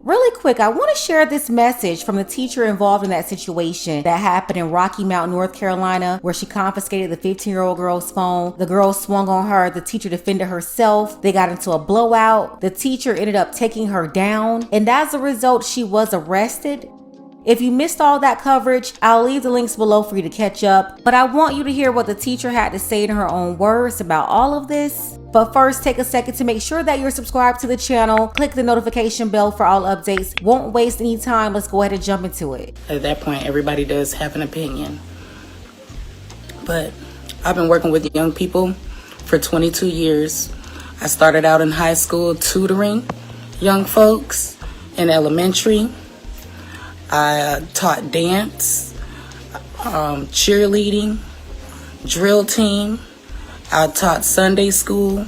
Really quick, I want to share this message from the teacher involved in that situation that happened in Rocky Mount, North Carolina, where she confiscated the 15-year-old girl's phone. The girl swung on her. The teacher defended herself. They got into a blowout. The teacher ended up taking her down, and as a result, she was arrested. If you missed all that coverage, I'll leave the links below for you to catch up, but I want you to hear what the teacher had to say in her own words about all of this. But first, take a second to make sure that you're subscribed to the channel. Click the notification bell for all updates. Won't waste any time. Let's go ahead and jump into it. At that point, everybody does have an opinion. But I've been working with young people for 22 years. I started out in high school tutoring young folks in elementary. I taught dance, cheerleading, drill team. I taught Sunday school,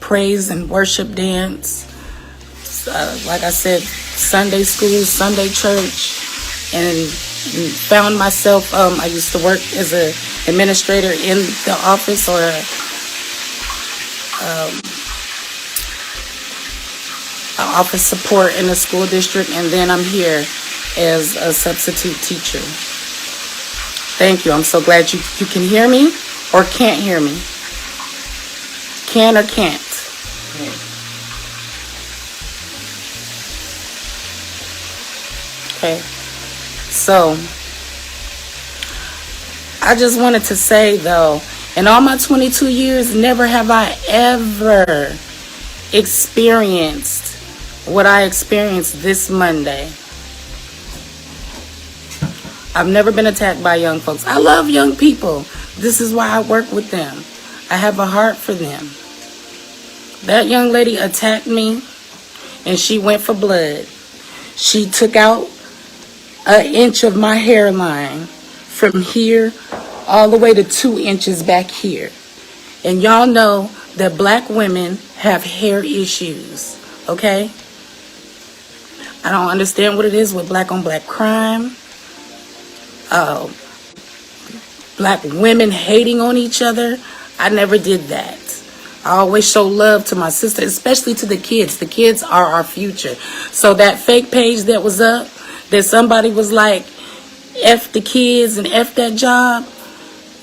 praise and worship dance. Like I said, Sunday school, Sunday church, and found myself, I used to work as an administrator in the office or office support in the school district, and then I'm here as a substitute teacher. Thank you. I'm so glad you can hear me or can't hear me. Can or can't. Okay. So, I just wanted to say though, in all my 22 years, never have I ever experienced what I experienced this Monday. I've never been attacked by young folks. I love young people. This is why I work with them. I have a heart for them. That young lady attacked me and she went for blood. She took out an inch of my hairline from here all the way to 2 inches back here. And y'all know that black women have hair issues, okay? I don't understand what it is with black on black crime. Black women hating on each other. I never did that. I always show love to my sister, especially to the kids. The kids are our future. So that fake page that was up, that somebody was like, F the kids and F that job,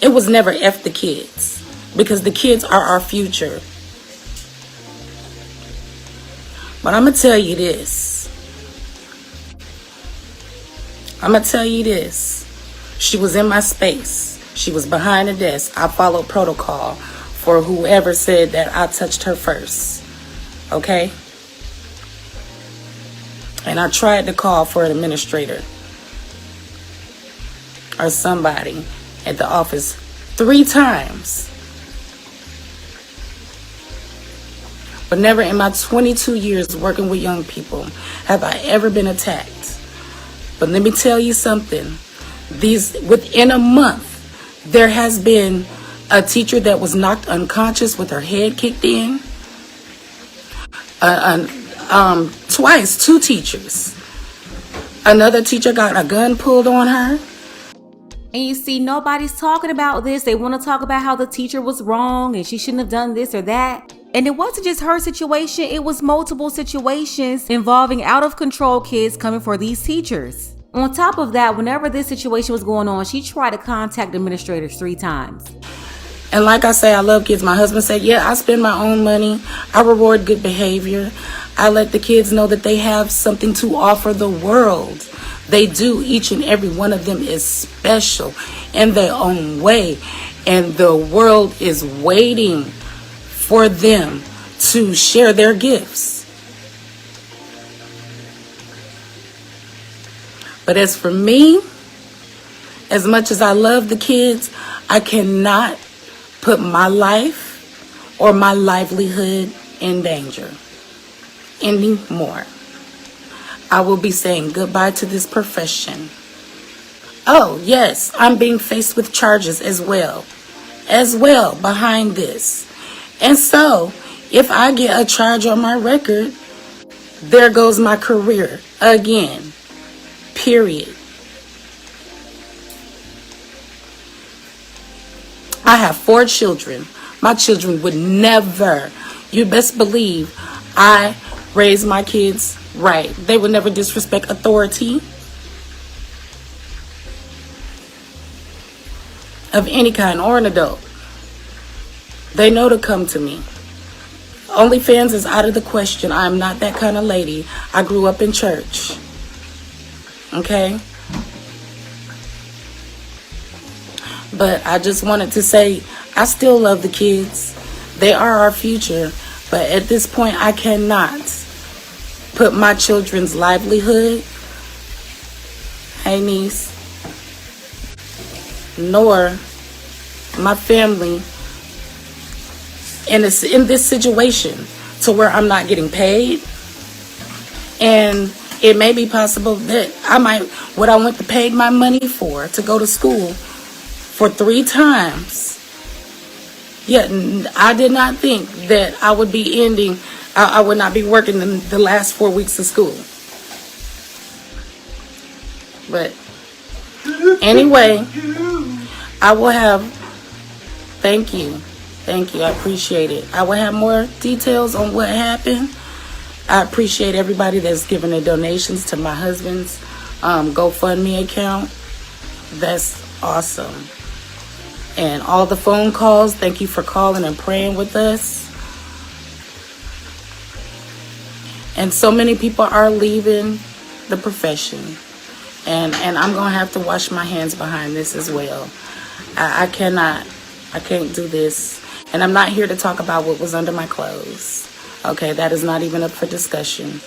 it was never F the kids, because the kids are our future. But I'm going to tell you this. She was in my space. She was behind a desk. I followed protocol for whoever said that I touched her first. Okay? And I tried to call for an administrator or somebody at the office 3 times. But never in my 22 years working with young people have I ever been attacked. But let me tell you something. Within a month, there has been a teacher that was knocked unconscious with her head kicked in. Twice, 2 teachers. Another teacher got a gun pulled on her. And you see, nobody's talking about this. They want to talk about how the teacher was wrong and she shouldn't have done this or that. And it wasn't just her situation, it was multiple situations involving out of control kids coming for these teachers. On top of that, whenever this situation was going on, she tried to contact administrators 3 times. And like I say, I love kids. My husband said, yeah, I spend my own money. I reward good behavior. I let the kids know that they have something to offer the world. They do. Each and every one of them is special in their own way. And the world is waiting for them to share their gifts. But as for me, as much as I love the kids, I cannot put my life or my livelihood in danger anymore. I will be saying goodbye to this profession. Oh, yes, I'm being faced with charges as well behind this. And so, if I get a charge on my record, there goes my career again. Period. I have 4 children. My children would never, you best believe, I raised my kids right. They would never disrespect authority of any kind or an adult. They know to come to me. OnlyFans is out of the question. I'm not that kind of lady. I grew up in church. Okay? But I just wanted to say, I still love the kids. They are our future. But at this point, I cannot put my children's livelihood, hey niece, nor my family in this situation to where I'm not getting paid. And it may be possible that what I went to pay my money for to go to school for 3 times. Yet I did not think that I would be I would not be working the last 4 weeks of school. But anyway, I will have, thank you, I appreciate it. I will have more details on what happened. I appreciate everybody that's given their donations to my husband's GoFundMe account. That's awesome. And all the phone calls, thank you for calling and praying with us. And so many people are leaving the profession. And I'm going to have to wash my hands behind this as well. I can't do this. And I'm not here to talk about what was under my clothes. Okay, that is not even up for discussion.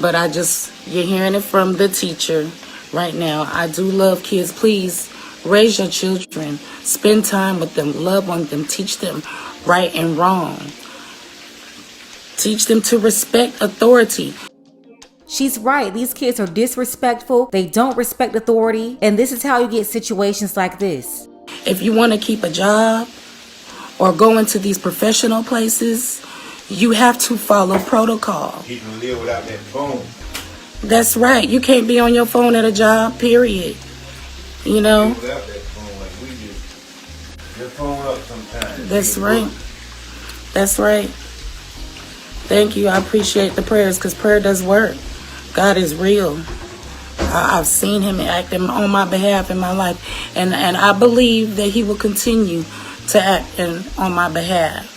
But you're hearing it from the teacher right now. I do love kids. Please raise your children. Spend time with them. Love on them. Teach them right and wrong. Teach them to respect authority. She's right. These kids are disrespectful. They don't respect authority. And this is how you get situations like this. If you want to keep a job or go into these professional places, you have to follow protocol. You can live without that phone. That's right. You can't be on your phone at a job, period. You know? Without that phone like we do. Your phone up sometimes. That's right. That's right. Thank you. I appreciate the prayers because prayer does work. God is real. I've seen him acting on my behalf in my life. And I believe that he will continue to act on my behalf.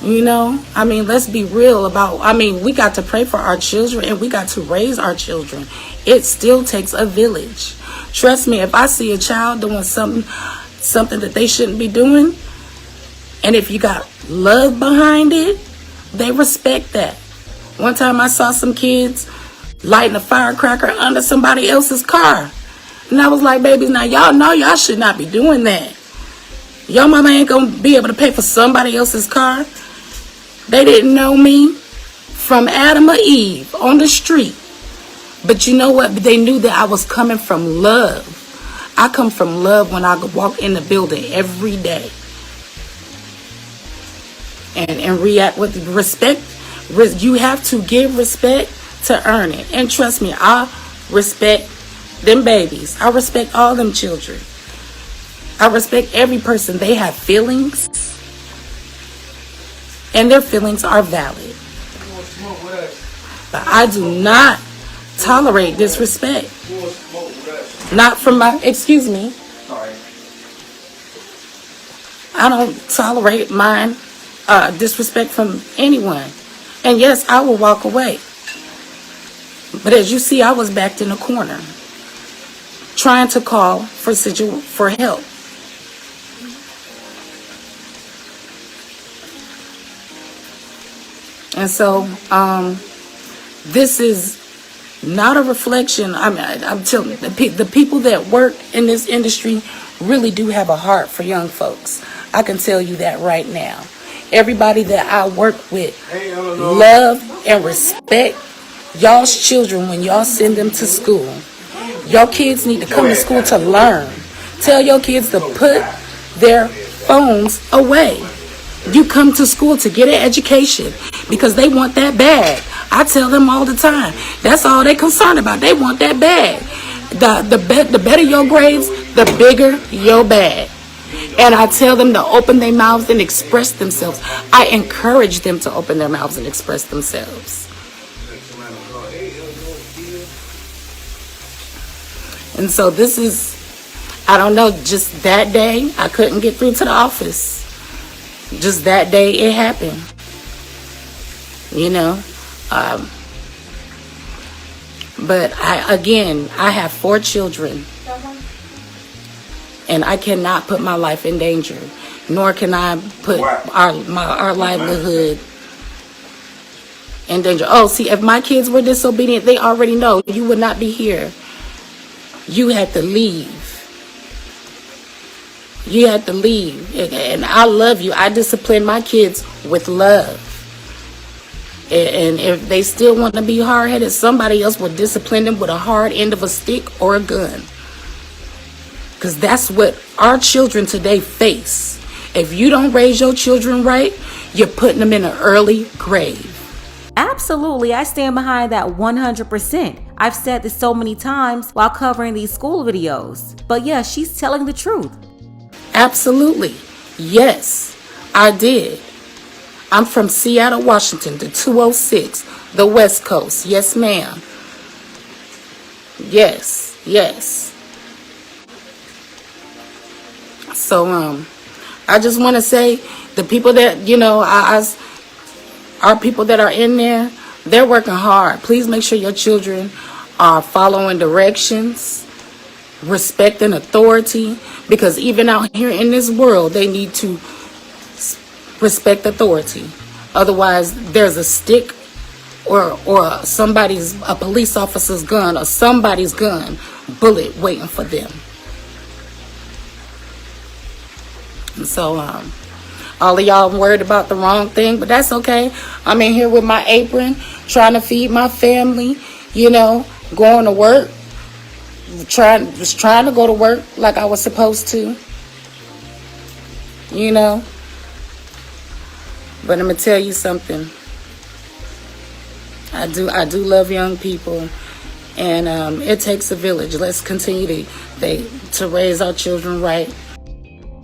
You know, I mean, let's be real we got to pray for our children and we got to raise our children. It still takes a village. Trust me, if I see a child doing something that they shouldn't be doing, and if you got love behind it, they respect that. One time I saw some kids lighting a firecracker under somebody else's car. And I was like, babies, now y'all know y'all should not be doing that. Your mama ain't gonna be able to pay for somebody else's car. They didn't know me from Adam or Eve on the street. But you know what? They knew that I was coming from love. I come from love when I walk in the building every day. And react with respect. You have to give respect to earn it. And trust me, I respect them babies. I respect all them children. I respect every person. They have feelings. And their feelings are valid. But I do not tolerate disrespect. Not from excuse me. I don't tolerate mine. Disrespect from anyone. And yes, I will walk away. But as you see, I was backed in a corner trying to call for help. And so this is not a reflection. I'm telling you, the people that work in this industry really do have a heart for young folks. I can tell you that right now. Everybody that I work with love and respect y'all's children when y'all send them to school. Your kids need to come to school to learn. Tell your kids to put their phones away. You come to school to get an education because they want that bag. I tell them all the time. That's all they're concerned about. They want that bag. The better your grades, the bigger your bag. And I tell them to open their mouths and express themselves. I encourage them to open their mouths and express themselves. And so this is, I don't know, just that day, I couldn't get through to the office. Just that day it happened. You know? But I have 4 children. And I cannot put my life in danger. Nor can I put our livelihood in danger. Oh, see, if my kids were disobedient, they already know you would not be here. You had to leave. You had to leave. And I love you. I discipline my kids with love. And if they still want to be hard-headed, somebody else will discipline them with a hard end of a stick or a gun. Because that's what our children today face. If you don't raise your children right, you're putting them in an early grave. Absolutely, I stand behind that 100%. I've said this so many times while covering these school videos. But yeah, she's telling the truth. Absolutely. Yes, I did. I'm from Seattle, Washington, the 206, the West Coast. Yes, ma'am. Yes, yes. So, I just want to say the people that, you know, our people that are in there, they're working hard. Please make sure your children are following directions, respecting authority, because even out here in this world, they need to respect authority. Otherwise, there's a stick or a police officer's gun or somebody's gun, bullet waiting for them. And so, all of y'all worried about the wrong thing, but that's okay. I'm in here with my apron, trying to feed my family, you know, going to work. Was trying to go to work like I was supposed to, you know. But I'm gonna tell you something. I do love young people, and it takes a village. Let's continue to raise our children right.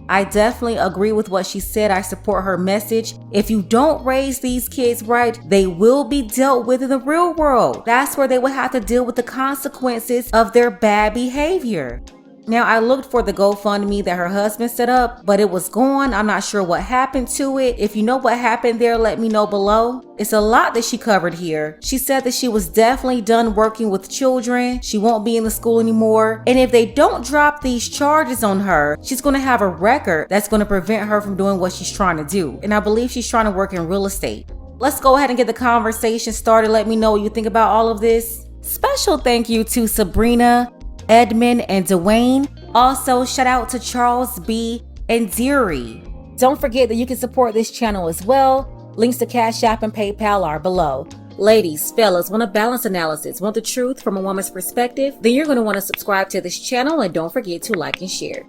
I definitely agree with what she said. I support her message. If you don't raise these kids right, they will be dealt with in the real world. That's where they will have to deal with the consequences of their bad behavior. Now, I looked for the GoFundMe that her husband set up, but it was gone. I'm not sure what happened to it. If you know what happened there, let me know below. It's a lot that she covered here. She said that she was definitely done working with children. She won't be in the school anymore. And if they don't drop these charges on her, she's going to have a record that's going to prevent her from doing what she's trying to do. And I believe she's trying to work in real estate. Let's go ahead and get the conversation started. Let me know what you think about all of this. Special thank you to Sabrina, Edmund, and Dwayne. Also, shout out to Charles B. and Deary. Don't forget that you can support this channel as well. Links to Cash App and PayPal are below. Ladies, fellas, want a balanced analysis, want the truth from a woman's perspective? Then you're going to want to subscribe to this channel, and don't forget to like and share.